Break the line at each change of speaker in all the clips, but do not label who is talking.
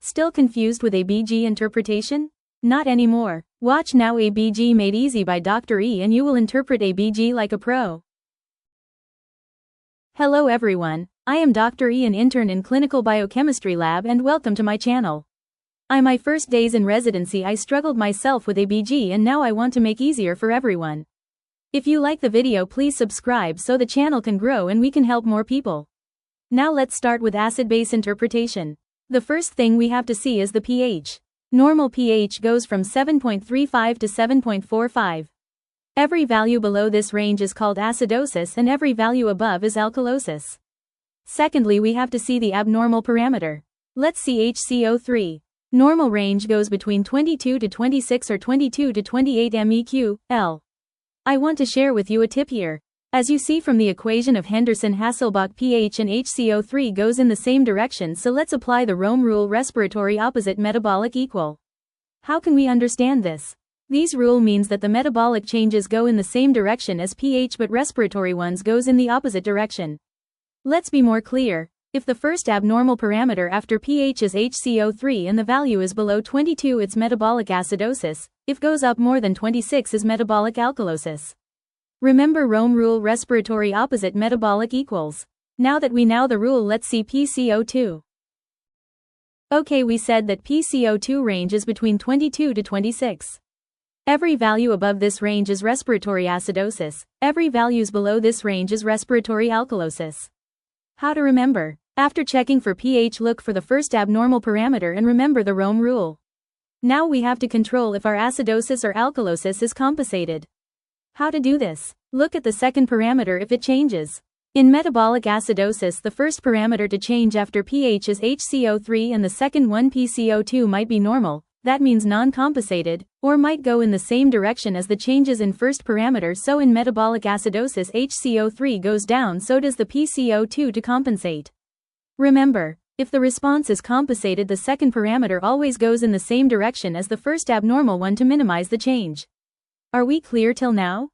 Still confused with ABG interpretation? Not anymore. Watch now, ABG made easy by Dr. E, and you will interpret ABG like a pro. Hello everyone, I am Dr. E, an intern in Clinical Biochemistry Lab, and welcome to my channel. On my first days in residency I struggled myself with ABG, and now I want to make easier for everyone. If you like the video, please subscribe so the channel can grow and we can help more people. Now let's start with acid-base interpretation. The first thing we have to see is the pH. Normal pH goes from 7.35 to 7.45. Every value below this range is called acidosis and every value above is alkalosis. Secondly, we have to see the abnormal parameter. Let's see HCO3. Normal range goes between 22 to 26 or 22 to 28 MEq/L. I want to share with you a tip here. As you see from the equation of Henderson-Hasselbalch, pH and HCO3 goes in the same direction, so let's apply the Rome rule: respiratory opposite metabolic equal. How can we understand this? These rule means that the metabolic changes go in the same direction as pH, but respiratory ones goes in the opposite direction. Let's be more clear. If the first abnormal parameter after pH is HCO3 and the value is below 22, it's metabolic acidosis. If goes up more than 26 is metabolic alkalosis. Remember Rome rule: respiratory opposite metabolic equals. Now that we know the rule, let's see PCO2. Okay, we said that PCO2 range is between 22 to 26. Every value above this range is respiratory acidosis, every values below this range is respiratory alkalosis. How to remember? After checking for pH, look for the first abnormal parameter and remember the Rome rule. Now we have to control if our acidosis or alkalosis is compensated. How to do this? Look at the second parameter if it changes. In metabolic acidosis, the first parameter to change after pH is HCO3 and the second one, PCO2, might be normal, that means non-compensated, or might go in the same direction as the changes in first parameter. So in metabolic acidosis, HCO3 goes down, so does the PCO2 to compensate. Remember, if the response is compensated, the second parameter always goes in the same direction as the first abnormal one to minimize the change. Are we clear till now?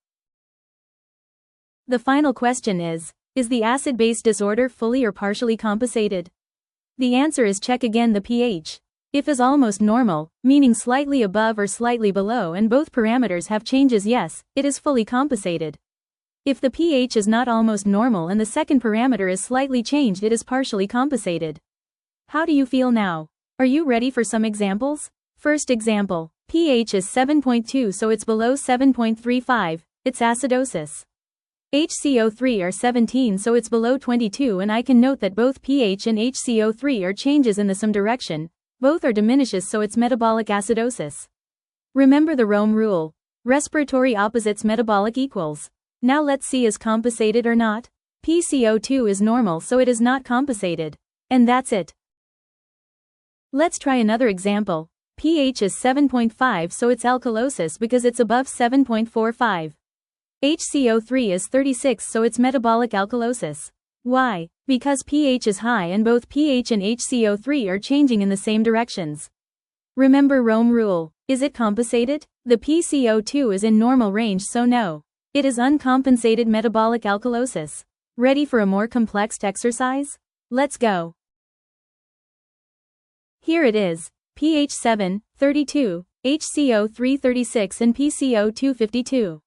The final question is the acid-base disorder fully or partially compensated? The answer is check again the pH. If is almost normal, meaning slightly above or slightly below, and both parameters have changes, yes, it is fully compensated. If the pH is not almost normal and the second parameter is slightly changed, it is partially compensated. How do you feel now? Are you ready for some examples? First example. pH is 7.2, so it's below 7.35, it's acidosis. HCO3 are 17, so it's below 22, and I can note that both pH and HCO3 are changes in the same direction, both are diminishes, so it's metabolic acidosis. Remember the Rome rule: respiratory opposites metabolic equals. Now let's see is compensated or not. PCO2 is normal, so it is not compensated. And that's it. Let's try another example. pH is 7.5, so it's alkalosis because it's above 7.45. HCO3 is 36, so it's metabolic alkalosis. Why? Because pH is high and both pH and HCO3 are changing in the same directions. Remember Rome rule. Is it compensated? The PCO2 is in normal range, so no. It is uncompensated metabolic alkalosis. Ready for a more complex exercise? Let's go. Here it is. pH 7, 32, HCO3 36 and PCO2 52.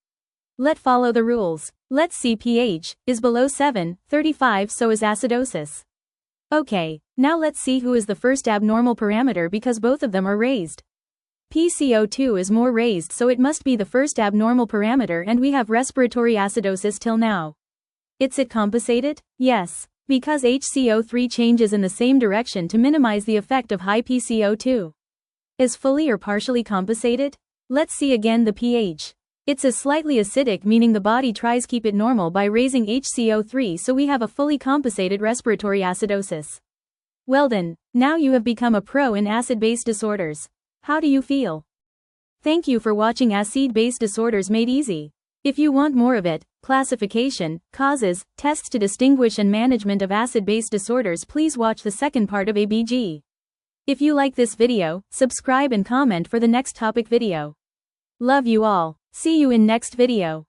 Let's follow the rules. Let's see pH is below 7, 35, so is acidosis. Okay, now let's see who is the first abnormal parameter because both of them are raised. PCO2 is more raised, so it must be the first abnormal parameter, and we have respiratory acidosis till now. Is it compensated? Yes, because HCO3 changes in the same direction to minimize the effect of high PCO2. Is fully or partially compensated? Let's see again the pH. It's slightly acidic, meaning the body tries keep it normal by raising HCO3, so we have a fully compensated respiratory acidosis. Well done, now you have become a pro in acid-base disorders. How do you feel? Thank you for watching Acid-Base Disorders Made Easy. If you want more of it, classification, causes, tests to distinguish and management of acid-base disorders, please watch the second part of ABG. If you like this video, subscribe and comment for the next topic video. Love you all. See you in next video.